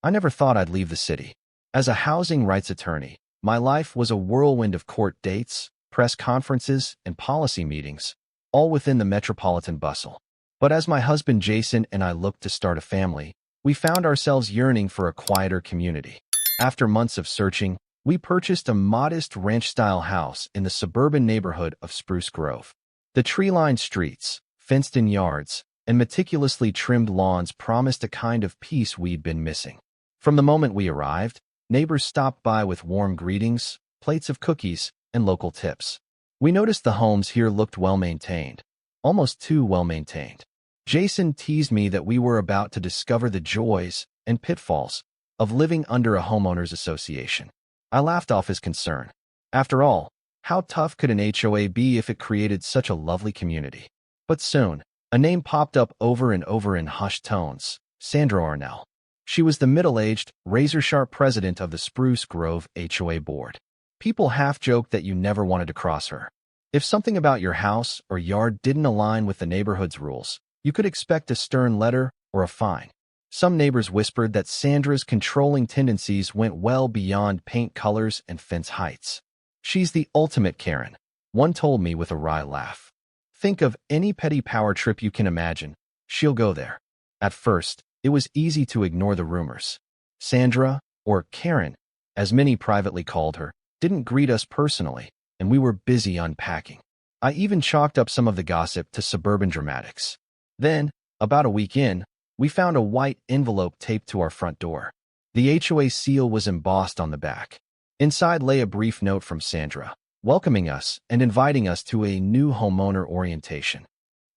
I never thought I'd leave the city. As a housing rights attorney, my life was a whirlwind of court dates, press conferences, and policy meetings, all within the metropolitan bustle. But as my husband Jason and I looked to start a family, we found ourselves yearning for a quieter community. After months of searching, we purchased a modest ranch-style house in the suburban neighborhood of Spruce Grove. The tree-lined streets, fenced-in yards, and meticulously trimmed lawns promised a kind of peace we'd been missing. From the moment we arrived, neighbors stopped by with warm greetings, plates of cookies, and local tips. We noticed the homes here looked well-maintained, almost too well-maintained. Jason teased me that we were about to discover the joys and pitfalls of living under a homeowners association. I laughed off his concern. After all, how tough could an HOA be if it created such a lovely community? But soon, a name popped up over and over in hushed tones: Sandra Arnell. She was the middle-aged, razor-sharp president of the Spruce Grove HOA board. People half-joked that you never wanted to cross her. If something about your house or yard didn't align with the neighborhood's rules, you could expect a stern letter or a fine. Some neighbors whispered that Sandra's controlling tendencies went well beyond paint colors and fence heights. "She's the ultimate Karen," one told me with a wry laugh. "Think of any petty power trip you can imagine. She'll go there." At first, it was easy to ignore the rumors. Sandra, or Karen, as many privately called her, didn't greet us personally, and we were busy unpacking. I even chalked up some of the gossip to suburban dramatics. Then, about a week in, we found a white envelope taped to our front door. The HOA seal was embossed on the back. Inside lay a brief note from Sandra, welcoming us and inviting us to a new homeowner orientation.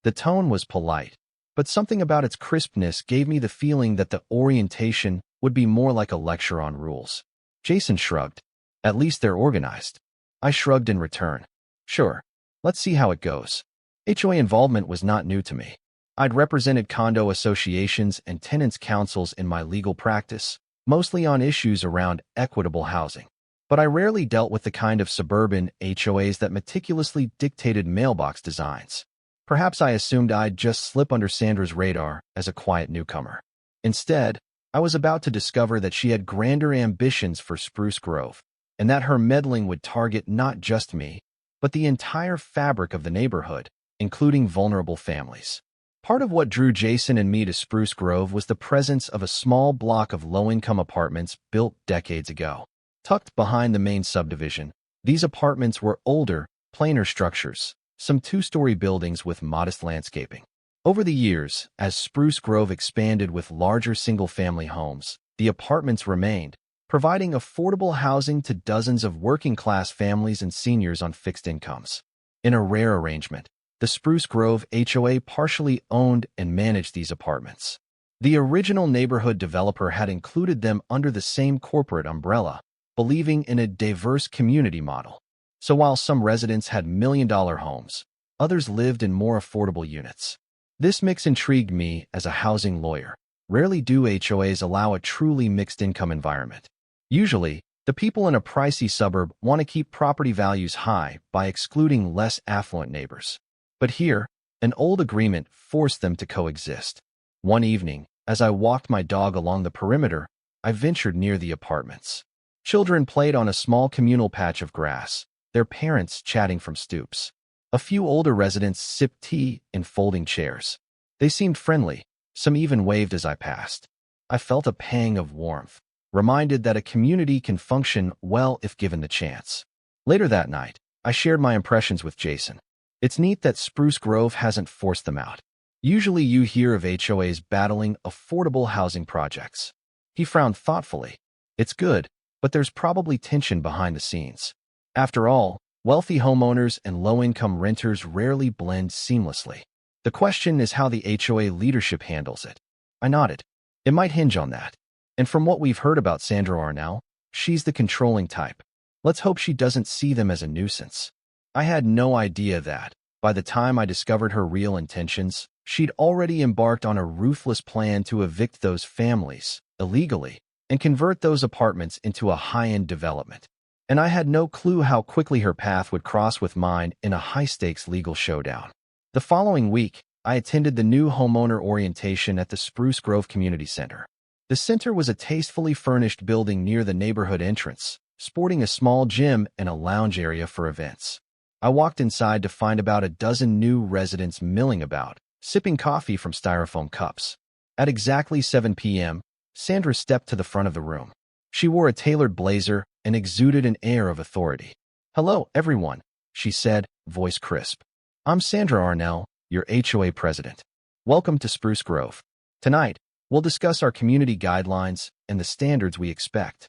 The tone was polite, but something about its crispness gave me the feeling that the orientation would be more like a lecture on rules. Jason shrugged. "At least they're organized." I shrugged in return. "Sure, let's see how it goes." HOA involvement was not new to me. I'd represented condo associations and tenants' councils in my legal practice, mostly on issues around equitable housing. But I rarely dealt with the kind of suburban HOAs that meticulously dictated mailbox designs. Perhaps I assumed I'd just slip under Sandra's radar as a quiet newcomer. Instead, I was about to discover that she had grander ambitions for Spruce Grove, and that her meddling would target not just me, but the entire fabric of the neighborhood, including vulnerable families. Part of what drew Jason and me to Spruce Grove was the presence of a small block of low-income apartments built decades ago. Tucked behind the main subdivision, these apartments were older, plainer structures, some two-story buildings with modest landscaping. Over the years, as Spruce Grove expanded with larger single-family homes, the apartments remained, providing affordable housing to dozens of working-class families and seniors on fixed incomes. In a rare arrangement, the Spruce Grove HOA partially owned and managed these apartments. The original neighborhood developer had included them under the same corporate umbrella, believing in a diverse community model. So while some residents had million-dollar homes, others lived in more affordable units. This mix intrigued me as a housing lawyer. Rarely do HOAs allow a truly mixed-income environment. Usually, the people in a pricey suburb want to keep property values high by excluding less affluent neighbors. But here, an old agreement forced them to coexist. One evening, as I walked my dog along the perimeter, I ventured near the apartments. Children played on a small communal patch of grass, their parents chatting from stoops. A few older residents sipped tea in folding chairs. They seemed friendly, some even waved as I passed. I felt a pang of warmth, reminded that a community can function well if given the chance. Later that night, I shared my impressions with Jason. "It's neat that Spruce Grove hasn't forced them out. Usually you hear of HOAs battling affordable housing projects." He frowned thoughtfully. "It's good, but there's probably tension behind the scenes. After all, wealthy homeowners and low-income renters rarely blend seamlessly. The question is how the HOA leadership handles it." I nodded. "It might hinge on that. And from what we've heard about Sandra Arnell, she's the controlling type. Let's hope she doesn't see them as a nuisance." I had no idea that, by the time I discovered her real intentions, she'd already embarked on a ruthless plan to evict those families, illegally, and convert those apartments into a high-end development. And I had no clue how quickly her path would cross with mine in a high-stakes legal showdown. The following week, I attended the new homeowner orientation at the Spruce Grove Community Center. The center was a tastefully furnished building near the neighborhood entrance, sporting a small gym and a lounge area for events. I walked inside to find about a dozen new residents milling about, sipping coffee from styrofoam cups. At exactly 7 p.m., Sandra stepped to the front of the room. She wore a tailored blazer and exuded an air of authority. "Hello, everyone," she said, voice crisp. "I'm Sandra Arnell, your HOA president. Welcome to Spruce Grove. Tonight, we'll discuss our community guidelines and the standards we expect."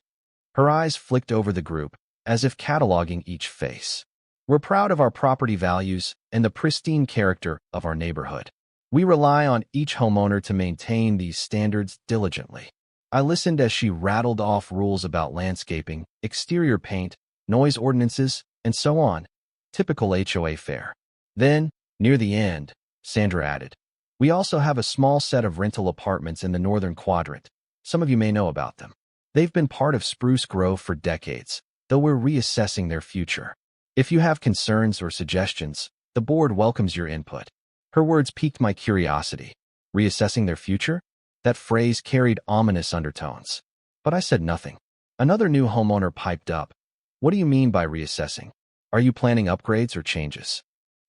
Her eyes flicked over the group, as if cataloging each face. "We're proud of our property values and the pristine character of our neighborhood. We rely on each homeowner to maintain these standards diligently." I listened as she rattled off rules about landscaping, exterior paint, noise ordinances, and so on. Typical HOA fare. Then, near the end, Sandra added, "We also have a small set of rental apartments in the northern quadrant. Some of you may know about them. They've been part of Spruce Grove for decades, though we're reassessing their future. If you have concerns or suggestions, the board welcomes your input." Her words piqued my curiosity. Reassessing their future? That phrase carried ominous undertones. But I said nothing. Another new homeowner piped up. "What do you mean by reassessing? Are you planning upgrades or changes?"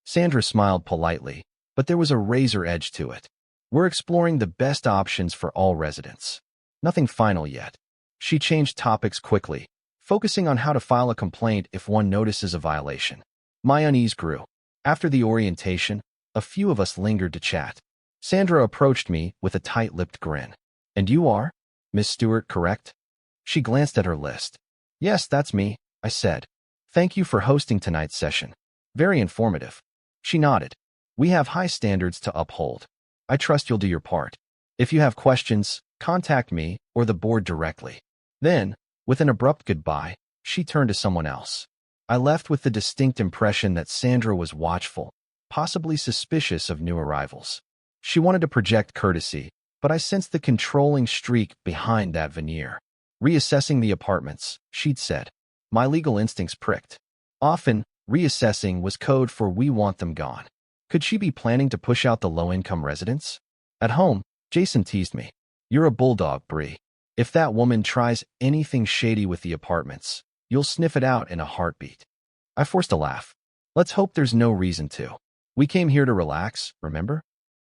Sandra smiled politely, but there was a razor edge to it. "We're exploring the best options for all residents. Nothing final yet." She changed topics quickly, focusing on how to file a complaint if one notices a violation. My unease grew. After the orientation, a few of us lingered to chat. Sandra approached me with a tight-lipped grin. "And you are Miss Stewart, correct?" She glanced at her list. "Yes, that's me," I said. "Thank you for hosting tonight's session. Very informative." She nodded. "We have high standards to uphold. I trust you'll do your part. If you have questions, contact me or the board directly." Then, with an abrupt goodbye, she turned to someone else. I left with the distinct impression that Sandra was watchful, possibly suspicious of new arrivals. She wanted to project courtesy, but I sensed the controlling streak behind that veneer. "Reassessing the apartments," she'd said. My legal instincts pricked. Often, reassessing was code for "we want them gone." Could she be planning to push out the low-income residents? At home, Jason teased me. "You're a bulldog, Bree. If that woman tries anything shady with the apartments, you'll sniff it out in a heartbeat." I forced a laugh. "Let's hope there's no reason to. We came here to relax, remember?"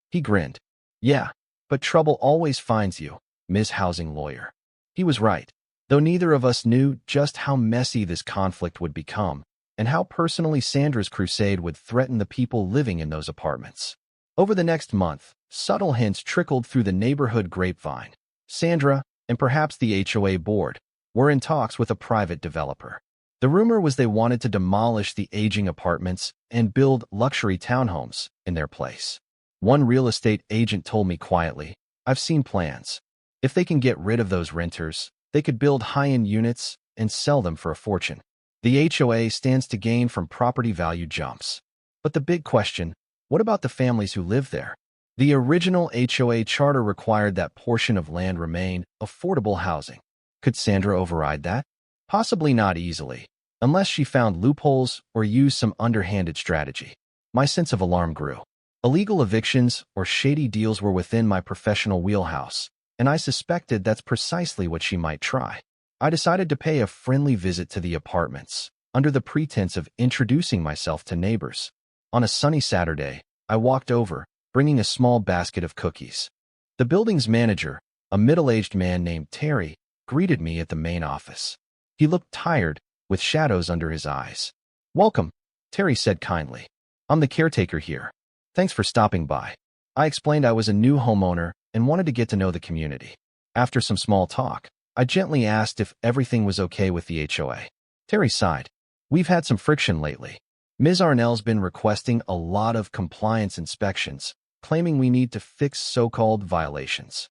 He grinned. "Yeah, but trouble always finds you, Ms. Housing Lawyer." He was right, though neither of us knew just how messy this conflict would become and how personally Sandra's crusade would threaten the people living in those apartments. Over the next month, subtle hints trickled through the neighborhood grapevine. Sandra, and perhaps the HOA board, were in talks with a private developer. The rumor was they wanted to demolish the aging apartments and build luxury townhomes in their place. One real estate agent told me quietly, "I've seen plans. If they can get rid of those renters, they could build high-end units and sell them for a fortune. The HOA stands to gain from property value jumps." But the big question, what about the families who live there? The original HOA charter required that portion of land remain affordable housing. Could Sandra override that? Possibly not easily, unless she found loopholes or used some underhanded strategy. My sense of alarm grew. Illegal evictions or shady deals were within my professional wheelhouse, and I suspected that's precisely what she might try. I decided to pay a friendly visit to the apartments, under the pretense of introducing myself to neighbors. On a sunny Saturday, I walked over, bringing a small basket of cookies. The building's manager, a middle-aged man named Terry, greeted me at the main office. He looked tired, with shadows under his eyes. "Welcome," Terry said kindly. "I'm the caretaker here. Thanks for stopping by." I explained I was a new homeowner and wanted to get to know the community. After some small talk, I gently asked if everything was okay with the HOA. Terry sighed. "We've had some friction lately. Ms. Arnell's been requesting a lot of compliance inspections, claiming we need to fix so-called violations.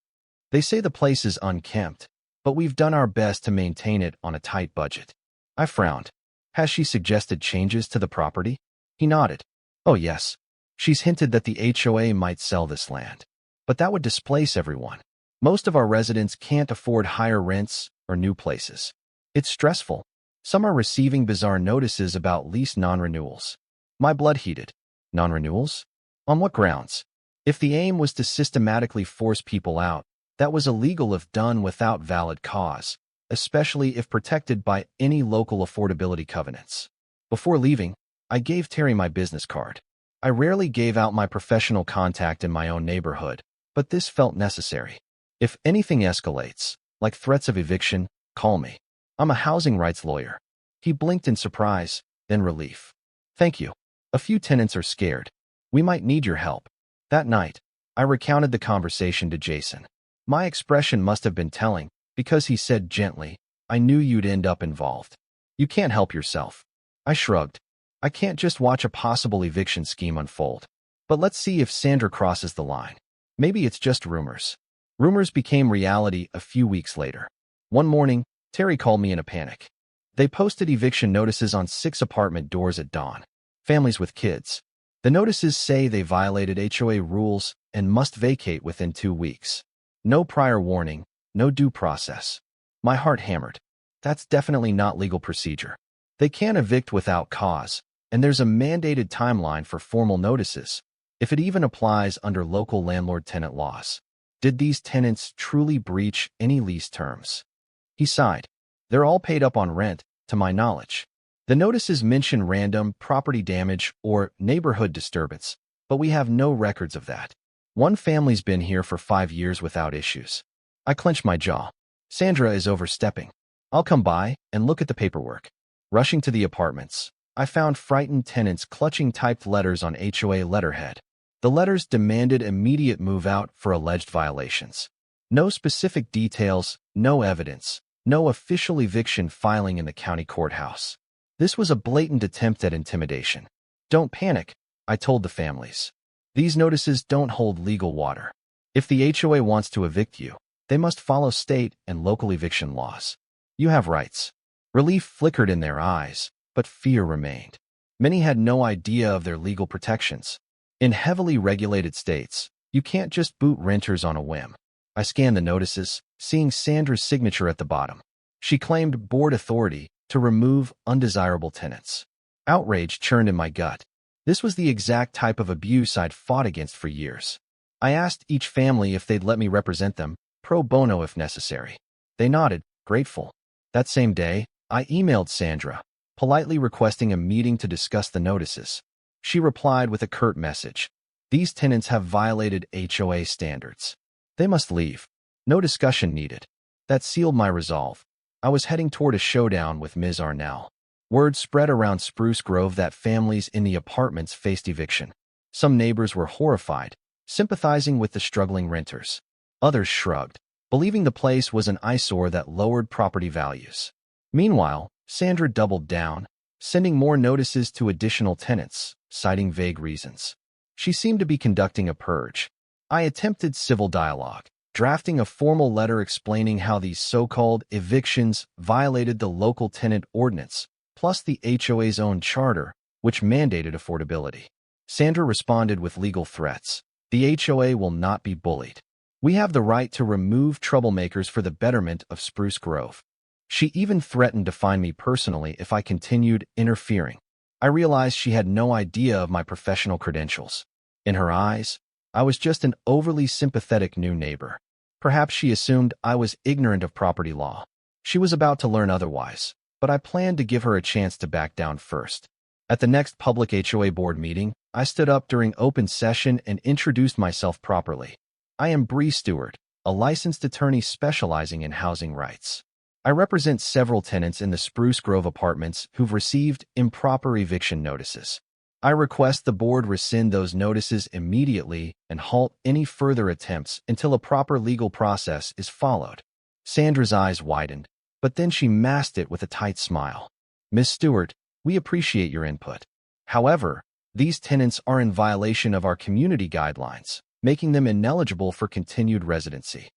They say the place is unkempt, but we've done our best to maintain it on a tight budget." I frowned. "Has she suggested changes to the property?" He nodded. "Oh yes. She's hinted that the HOA might sell this land. But that would displace everyone. Most of our residents can't afford higher rents or new places. It's stressful. Some are receiving bizarre notices about lease non-renewals." My blood heated. Non-renewals? On what grounds? If the aim was to systematically force people out, that was illegal if done without valid cause, especially if protected by any local affordability covenants. Before leaving, I gave Terry my business card. I rarely gave out my professional contact in my own neighborhood, but this felt necessary. If anything escalates, like threats of eviction, call me. I'm a housing rights lawyer. He blinked in surprise, then relief. Thank you. A few tenants are scared. We might need your help. That night, I recounted the conversation to Jason. My expression must have been telling, because he said gently, I knew you'd end up involved. You can't help yourself. I shrugged. I can't just watch a possible eviction scheme unfold. But let's see if Sandra crosses the line. Maybe it's just rumors. Rumors became reality a few weeks later. One morning, Terry called me in a panic. They posted eviction notices on 6 apartment doors at dawn. Families with kids. The notices say they violated HOA rules and must vacate within 2 weeks. No prior warning, no due process. My heart hammered. That's definitely not legal procedure. They can't evict without cause, and there's a mandated timeline for formal notices, if it even applies under local landlord-tenant laws. Did these tenants truly breach any lease terms? He sighed. They're all paid up on rent, to my knowledge. The notices mention random property damage or neighborhood disturbance, but we have no records of that. One family's been here for 5 years without issues. I clenched my jaw. Sandra is overstepping. I'll come by and look at the paperwork. Rushing to the apartments, I found frightened tenants clutching typed letters on HOA letterhead. The letters demanded immediate move-out for alleged violations. No specific details, no evidence, no official eviction filing in the county courthouse. This was a blatant attempt at intimidation. Don't panic, I told the families. These notices don't hold legal water. If the HOA wants to evict you, they must follow state and local eviction laws. You have rights. Relief flickered in their eyes, but fear remained. Many had no idea of their legal protections. In heavily regulated states, you can't just boot renters on a whim. I scanned the notices, seeing Sandra's signature at the bottom. She claimed board authority to remove undesirable tenants. Outrage churned in my gut. This was the exact type of abuse I'd fought against for years. I asked each family if they'd let me represent them, pro bono if necessary. They nodded, grateful. That same day, I emailed Sandra, politely requesting a meeting to discuss the notices. She replied with a curt message. These tenants have violated HOA standards. They must leave. No discussion needed. That sealed my resolve. I was heading toward a showdown with Ms. Arnell. Word spread around Spruce Grove that families in the apartments faced eviction. Some neighbors were horrified, sympathizing with the struggling renters. Others shrugged, believing the place was an eyesore that lowered property values. Meanwhile, Sandra doubled down, sending more notices to additional tenants, citing vague reasons. She seemed to be conducting a purge. I attempted civil dialogue, drafting a formal letter explaining how these so-called evictions violated the local tenant ordinance, plus the HOA's own charter, which mandated affordability. Sandra responded with legal threats. The HOA will not be bullied. We have the right to remove troublemakers for the betterment of Spruce Grove. She even threatened to fine me personally if I continued interfering. I realized she had no idea of my professional credentials. In her eyes, I was just an overly sympathetic new neighbor. Perhaps she assumed I was ignorant of property law. She was about to learn otherwise, but I planned to give her a chance to back down first. At the next public HOA board meeting, I stood up during open session and introduced myself properly. I am Bree Stewart, a licensed attorney specializing in housing rights. I represent several tenants in the Spruce Grove apartments who've received improper eviction notices. I request the board rescind those notices immediately and halt any further attempts until a proper legal process is followed. Sandra's eyes widened, but then she masked it with a tight smile. Ms. Stewart, we appreciate your input. However, these tenants are in violation of our community guidelines, making them ineligible for continued residency.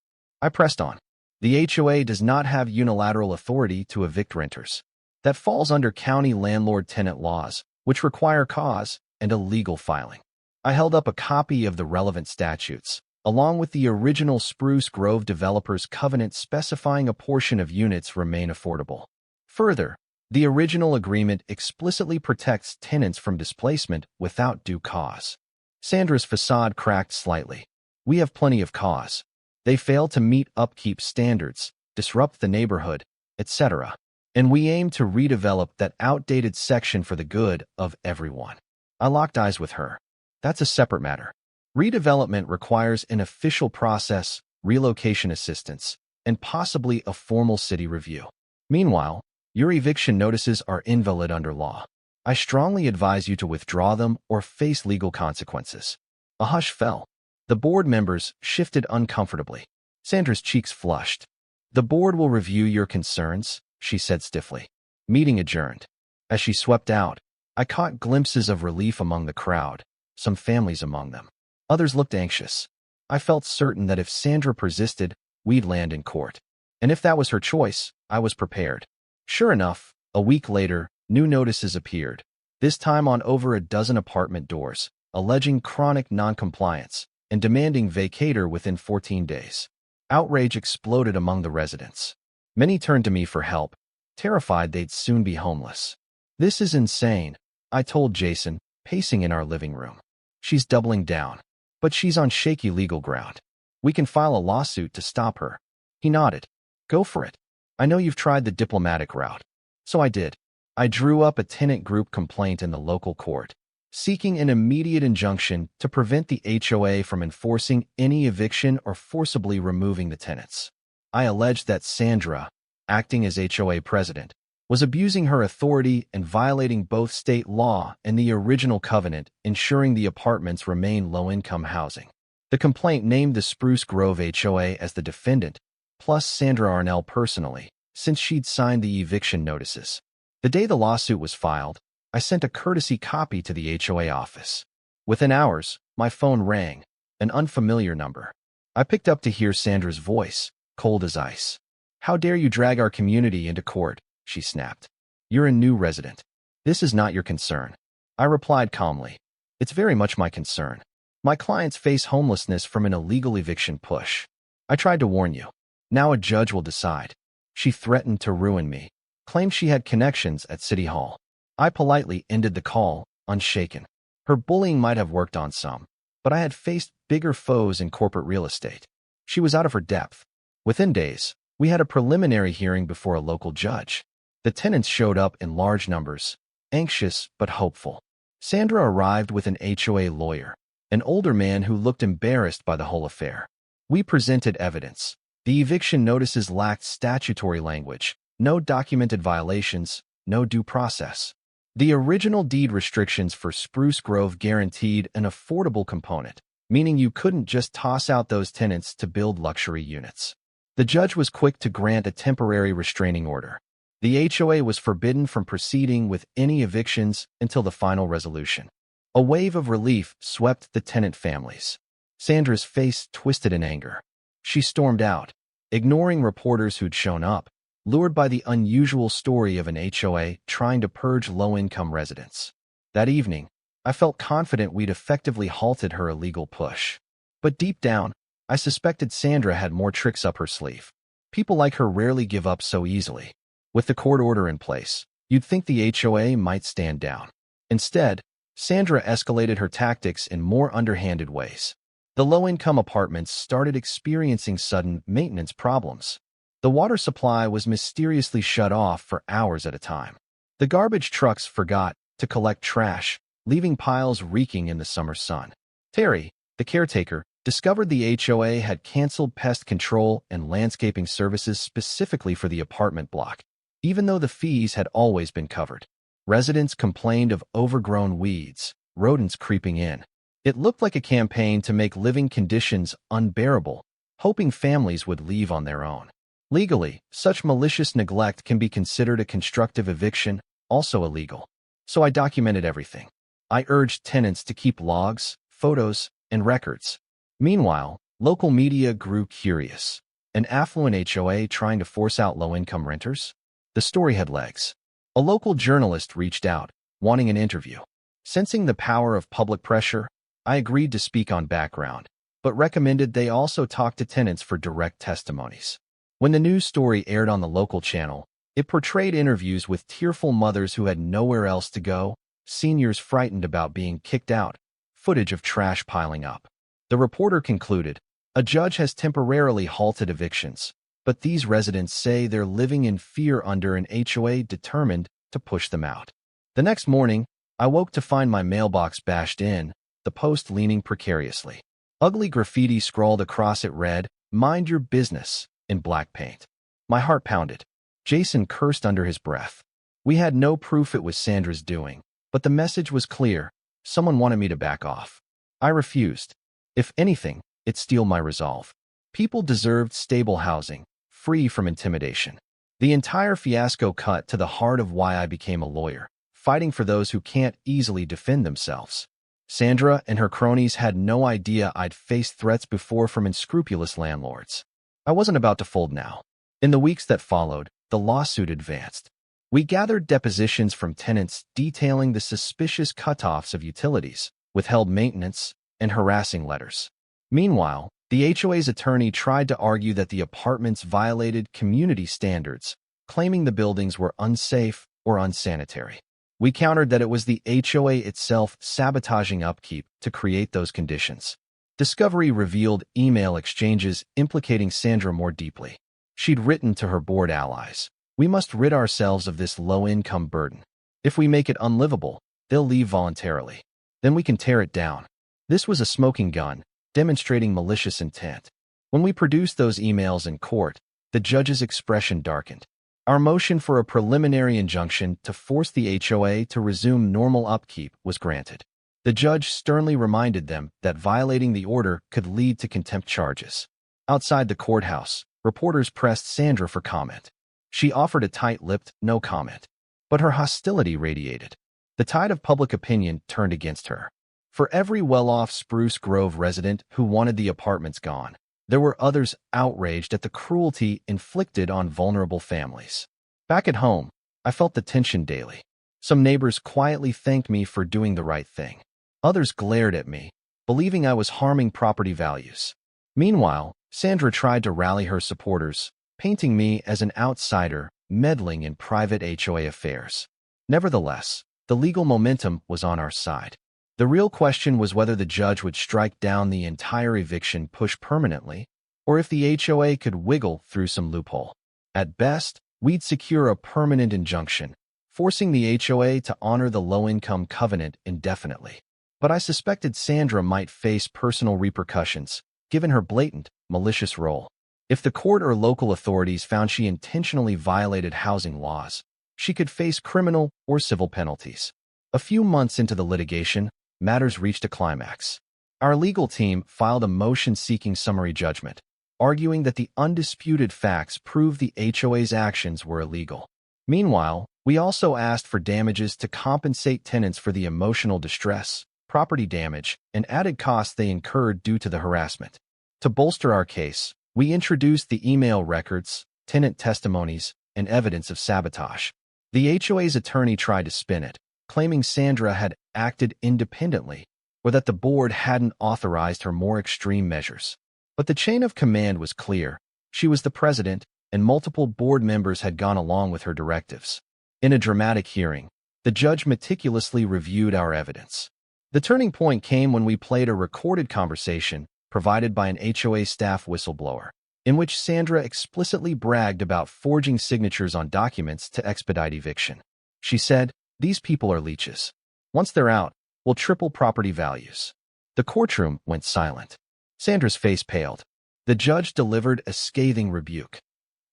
I pressed on. The HOA does not have unilateral authority to evict renters. That falls under county landlord-tenant laws, which require cause and a legal filing. I held up a copy of the relevant statutes, along with the original Spruce Grove Developers Covenant specifying a portion of units remain affordable. Further, the original agreement explicitly protects tenants from displacement without due cause. Sandra's facade cracked slightly. We have plenty of cause. They fail to meet upkeep standards, disrupt the neighborhood, etc. And we aim to redevelop that outdated section for the good of everyone. I locked eyes with her. That's a separate matter. Redevelopment requires an official process, relocation assistance, and possibly a formal city review. Meanwhile, your eviction notices are invalid under law. I strongly advise you to withdraw them or face legal consequences. A hush fell. The board members shifted uncomfortably. Sandra's cheeks flushed. The board will review your concerns, she said stiffly. Meeting adjourned. As she swept out, I caught glimpses of relief among the crowd, some families among them. Others looked anxious. I felt certain that if Sandra persisted, we'd land in court. And if that was her choice, I was prepared. Sure enough, a week later, new notices appeared, this time on over a dozen apartment doors, alleging chronic noncompliance and demanding vacatur within 14 days. Outrage exploded among the residents. Many turned to me for help, terrified they'd soon be homeless. This is insane, I told Jason, pacing in our living room. She's doubling down, but she's on shaky legal ground. We can file a lawsuit to stop her. He nodded. Go for it. I know you've tried the diplomatic route. So I did. I drew up a tenant group complaint in the local court, seeking an immediate injunction to prevent the HOA from enforcing any eviction or forcibly removing the tenants. I alleged that Sandra, acting as HOA president, was abusing her authority and violating both state law and the original covenant, ensuring the apartments remain low-income housing. The complaint named the Spruce Grove HOA as the defendant, plus Sandra Arnell personally, since she'd signed the eviction notices. The day the lawsuit was filed, I sent a courtesy copy to the HOA office. Within hours, my phone rang, an unfamiliar number. I picked up to hear Sandra's voice, cold as ice. How dare you drag our community into court, she snapped. You're a new resident. This is not your concern. I replied calmly. It's very much my concern. My clients face homelessness from an illegal eviction push. I tried to warn you. Now a judge will decide. She threatened to ruin me, claimed she had connections at City Hall. I politely ended the call, unshaken. Her bullying might have worked on some, but I had faced bigger foes in corporate real estate. She was out of her depth. Within days, we had a preliminary hearing before a local judge. The tenants showed up in large numbers, anxious but hopeful. Sandra arrived with an HOA lawyer, an older man who looked embarrassed by the whole affair. We presented evidence. The eviction notices lacked statutory language, no documented violations, no due process. The original deed restrictions for Spruce Grove guaranteed an affordable component, meaning you couldn't just toss out those tenants to build luxury units. The judge was quick to grant a temporary restraining order. The HOA was forbidden from proceeding with any evictions until the final resolution. A wave of relief swept the tenant families. Sandra's face twisted in anger. She stormed out, ignoring reporters who'd shown up, lured by the unusual story of an HOA trying to purge low-income residents. That evening, I felt confident we'd effectively halted her illegal push. But deep down, I suspected Sandra had more tricks up her sleeve. People like her rarely give up so easily. With the court order in place, you'd think the HOA might stand down. Instead, Sandra escalated her tactics in more underhanded ways. The low-income apartments started experiencing sudden maintenance problems. The water supply was mysteriously shut off for hours at a time. The garbage trucks forgot to collect trash, leaving piles reeking in the summer sun. Terry, the caretaker, discovered the HOA had canceled pest control and landscaping services specifically for the apartment block, even though the fees had always been covered. Residents complained of overgrown weeds, rodents creeping in. It looked like a campaign to make living conditions unbearable, hoping families would leave on their own. Legally, such malicious neglect can be considered a constructive eviction, also illegal. So I documented everything. I urged tenants to keep logs, photos, and records. Meanwhile, local media grew curious. An affluent HOA trying to force out low-income renters? The story had legs. A local journalist reached out, wanting an interview. Sensing the power of public pressure, I agreed to speak on background, but recommended they also talk to tenants for direct testimonies. When the news story aired on the local channel, it portrayed interviews with tearful mothers who had nowhere else to go, seniors frightened about being kicked out, footage of trash piling up. The reporter concluded, A judge has temporarily halted evictions, but these residents say they're living in fear under an HOA determined to push them out. The next morning, I woke to find my mailbox bashed in, the post leaning precariously. Ugly graffiti scrawled across it read, "Mind your business," in black paint. My heart pounded. Jason cursed under his breath. We had no proof it was Sandra's doing, but the message was clear. Someone wanted me to back off. I refused. If anything, it steeled my resolve. People deserved stable housing, free from intimidation. The entire fiasco cut to the heart of why I became a lawyer, fighting for those who can't easily defend themselves. Sandra and her cronies had no idea I'd faced threats before from unscrupulous landlords. I wasn't about to fold now. In the weeks that followed, the lawsuit advanced. We gathered depositions from tenants detailing the suspicious cutoffs of utilities, withheld maintenance, and harassing letters. Meanwhile, the HOA's attorney tried to argue that the apartments violated community standards, claiming the buildings were unsafe or unsanitary. We countered that it was the HOA itself sabotaging upkeep to create those conditions. Discovery revealed email exchanges implicating Sandra more deeply. She'd written to her board allies, "We must rid ourselves of this low-income burden. If we make it unlivable, they'll leave voluntarily. Then we can tear it down." This was a smoking gun, demonstrating malicious intent. When we produced those emails in court, the judge's expression darkened. Our motion for a preliminary injunction to force the HOA to resume normal upkeep was granted. The judge sternly reminded them that violating the order could lead to contempt charges. Outside the courthouse, reporters pressed Sandra for comment. She offered a tight-lipped no comment, but her hostility radiated. The tide of public opinion turned against her. For every well-off Spruce Grove resident who wanted the apartments gone, there were others outraged at the cruelty inflicted on vulnerable families. Back at home, I felt the tension daily. Some neighbors quietly thanked me for doing the right thing. Others glared at me, believing I was harming property values. Meanwhile, Sandra tried to rally her supporters, painting me as an outsider meddling in private HOA affairs. Nevertheless, the legal momentum was on our side. The real question was whether the judge would strike down the entire eviction push permanently, or if the HOA could wiggle through some loophole. At best, we'd secure a permanent injunction, forcing the HOA to honor the low-income covenant indefinitely. But I suspected Sandra might face personal repercussions, given her blatant, malicious role. If the court or local authorities found she intentionally violated housing laws, she could face criminal or civil penalties. A few months into the litigation, matters reached a climax. Our legal team filed a motion seeking summary judgment, arguing that the undisputed facts proved the HOA's actions were illegal. Meanwhile, we also asked for damages to compensate tenants for the emotional distress, property damage, and added costs they incurred due to the harassment. To bolster our case, we introduced the email records, tenant testimonies, and evidence of sabotage. The HOA's attorney tried to spin it, claiming Sandra had acted independently or that the board hadn't authorized her more extreme measures. But the chain of command was clear. She was the president, and multiple board members had gone along with her directives. In a dramatic hearing, the judge meticulously reviewed our evidence. The turning point came when we played a recorded conversation provided by an HOA staff whistleblower, in which Sandra explicitly bragged about forging signatures on documents to expedite eviction. She said, "These people are leeches. Once they're out, we'll triple property values." The courtroom went silent. Sandra's face paled. The judge delivered a scathing rebuke.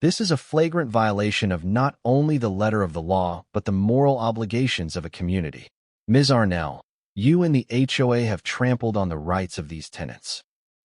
"This is a flagrant violation of not only the letter of the law, but the moral obligations of a community. Ms. Arnell, you and the HOA have trampled on the rights of these tenants."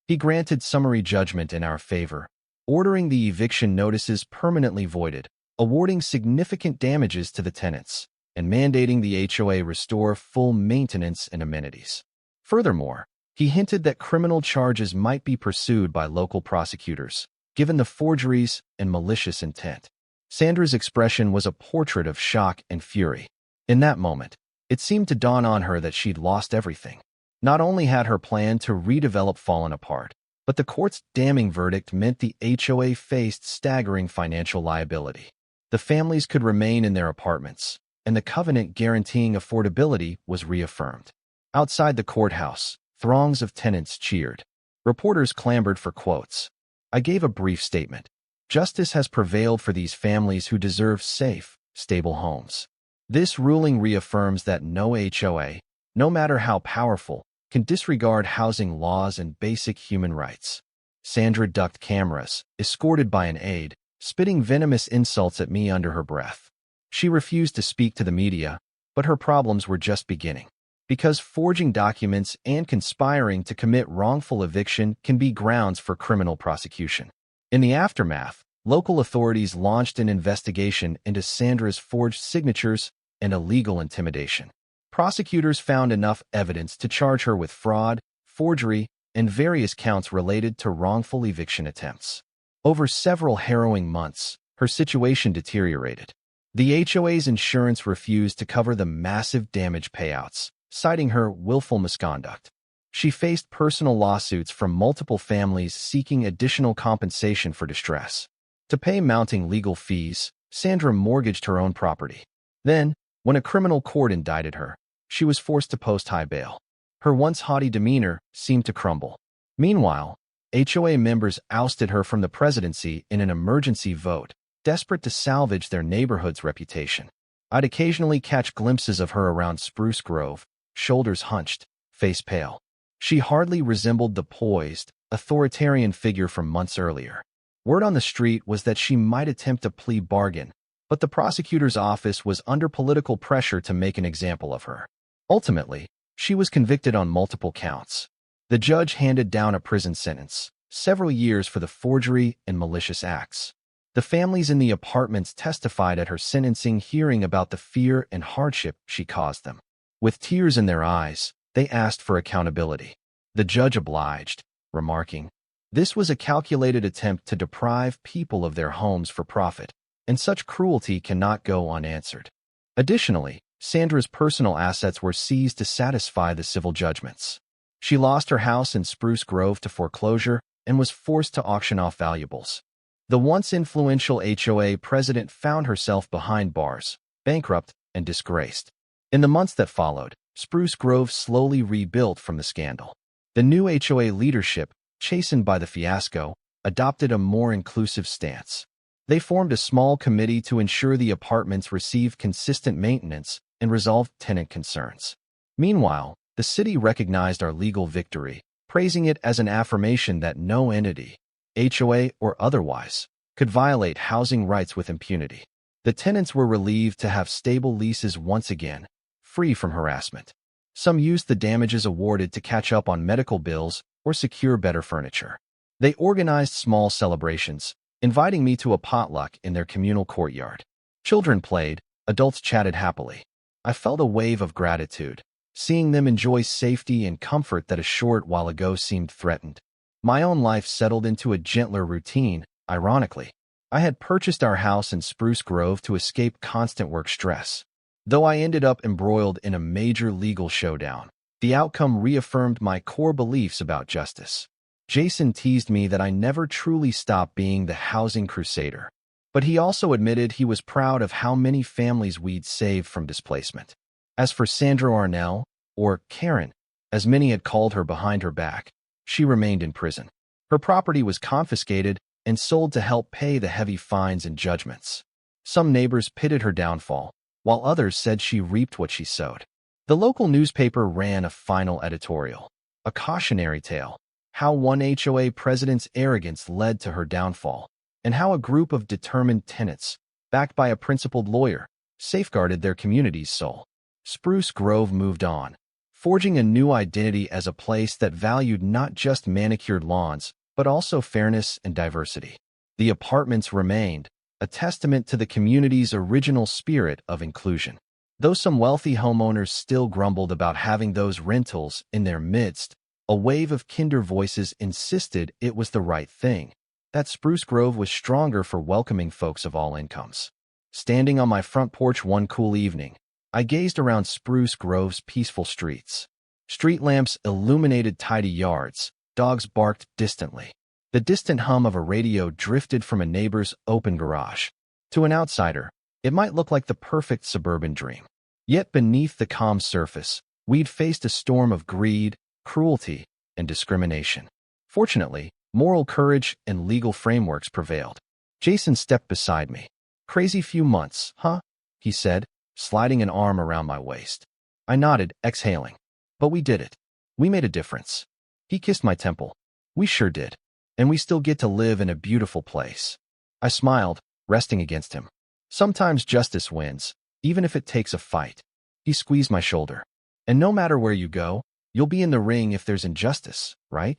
He granted summary judgment in our favor, ordering the eviction notices permanently voided, awarding significant damages to the tenants, and mandating the HOA restore full maintenance and amenities. Furthermore, he hinted that criminal charges might be pursued by local prosecutors, given the forgeries and malicious intent. Sandra's expression was a portrait of shock and fury. In that moment, it seemed to dawn on her that she'd lost everything. Not only had her plan to redevelop fallen apart, but the court's damning verdict meant the HOA faced staggering financial liability. The families could remain in their apartments, and the covenant guaranteeing affordability was reaffirmed. Outside the courthouse, throngs of tenants cheered. Reporters clamored for quotes. I gave a brief statement. Justice has prevailed for these families who deserve safe, stable homes. This ruling reaffirms that no HOA, no matter how powerful, can disregard housing laws and basic human rights. Sandra ducked cameras, escorted by an aide, spitting venomous insults at me under her breath. She refused to speak to the media, but her problems were just beginning. Because forging documents and conspiring to commit wrongful eviction can be grounds for criminal prosecution. In the aftermath, local authorities launched an investigation into Sandra's forged signatures and illegal intimidation. Prosecutors found enough evidence to charge her with fraud, forgery, and various counts related to wrongful eviction attempts. Over several harrowing months, her situation deteriorated. The HOA's insurance refused to cover the massive damage payouts, citing her willful misconduct. She faced personal lawsuits from multiple families seeking additional compensation for distress. To pay mounting legal fees, Sandra mortgaged her own property. Then, when a criminal court indicted her, she was forced to post high bail. Her once haughty demeanor seemed to crumble. Meanwhile, HOA members ousted her from the presidency in an emergency vote, desperate to salvage their neighborhood's reputation. I'd occasionally catch glimpses of her around Spruce Grove, shoulders hunched, face pale. She hardly resembled the poised, authoritarian figure from months earlier. Word on the street was that she might attempt a plea bargain, but the prosecutor's office was under political pressure to make an example of her. Ultimately, she was convicted on multiple counts. The judge handed down a prison sentence, several years for the forgery and malicious acts. The families in the apartments testified at her sentencing hearing about the fear and hardship she caused them. With tears in their eyes, they asked for accountability. The judge obliged, remarking, "This was a calculated attempt to deprive people of their homes for profit, and such cruelty cannot go unanswered." Additionally, Sandra's personal assets were seized to satisfy the civil judgments. She lost her house in Spruce Grove to foreclosure and was forced to auction off valuables. The once influential HOA president found herself behind bars, bankrupt and disgraced. In the months that followed, Spruce Grove slowly rebuilt from the scandal. The new HOA leadership, chastened by the fiasco, adopted a more inclusive stance. They formed a small committee to ensure the apartments received consistent maintenance and resolved tenant concerns. Meanwhile, the city recognized our legal victory, praising it as an affirmation that no entity, HOA or otherwise, could violate housing rights with impunity. The tenants were relieved to have stable leases once again, free from harassment. Some used the damages awarded to catch up on medical bills or secure better furniture. They organized small celebrations, inviting me to a potluck in their communal courtyard. Children played, adults chatted happily. I felt a wave of gratitude, seeing them enjoy safety and comfort that a short while ago seemed threatened. My own life settled into a gentler routine, ironically. I had purchased our house in Spruce Grove to escape constant work stress. Though I ended up embroiled in a major legal showdown, the outcome reaffirmed my core beliefs about justice. Jason teased me that I never truly stopped being the housing crusader, but he also admitted he was proud of how many families we'd saved from displacement. As for Sandra Arnell, or Karen, as many had called her behind her back, she remained in prison. Her property was confiscated and sold to help pay the heavy fines and judgments. Some neighbors pitied her downfall, while others said she reaped what she sowed. The local newspaper ran a final editorial, a cautionary tale, how one HOA president's arrogance led to her downfall, and how a group of determined tenants, backed by a principled lawyer, safeguarded their community's soul. Spruce Grove moved on, forging a new identity as a place that valued not just manicured lawns, but also fairness and diversity. The apartments remained, a testament to the community's original spirit of inclusion. Though some wealthy homeowners still grumbled about having those rentals in their midst, a wave of kinder voices insisted it was the right thing, that Spruce Grove was stronger for welcoming folks of all incomes. Standing on my front porch one cool evening, I gazed around Spruce Grove's peaceful streets. Street lamps illuminated tidy yards, dogs barked distantly. The distant hum of a radio drifted from a neighbor's open garage. To an outsider, it might look like the perfect suburban dream. Yet beneath the calm surface, we'd faced a storm of greed, cruelty, and discrimination. Fortunately, moral courage and legal frameworks prevailed. Jason stepped beside me. "Crazy few months, huh?" he said, sliding an arm around my waist. I nodded, exhaling. "But we did it. We made a difference." He kissed my temple. "We sure did. And we still get to live in a beautiful place." I smiled, resting against him. "Sometimes justice wins, even if it takes a fight." He squeezed my shoulder. "And no matter where you go, you'll be in the ring if there's injustice, right?"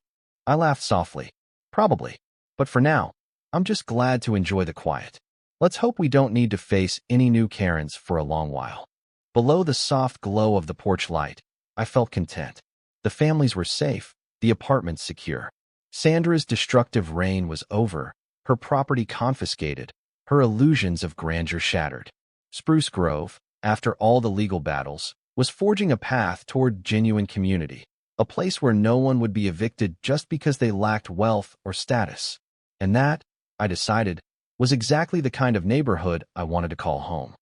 I laughed softly. "Probably. But for now, I'm just glad to enjoy the quiet. Let's hope we don't need to face any new Karens for a long while." Below the soft glow of the porch light, I felt content. The families were safe, the apartments secure. Sandra's destructive reign was over, her property confiscated, her illusions of grandeur shattered. Spruce Grove, after all the legal battles, was forging a path toward genuine community, a place where no one would be evicted just because they lacked wealth or status. And that, I decided, was exactly the kind of neighborhood I wanted to call home.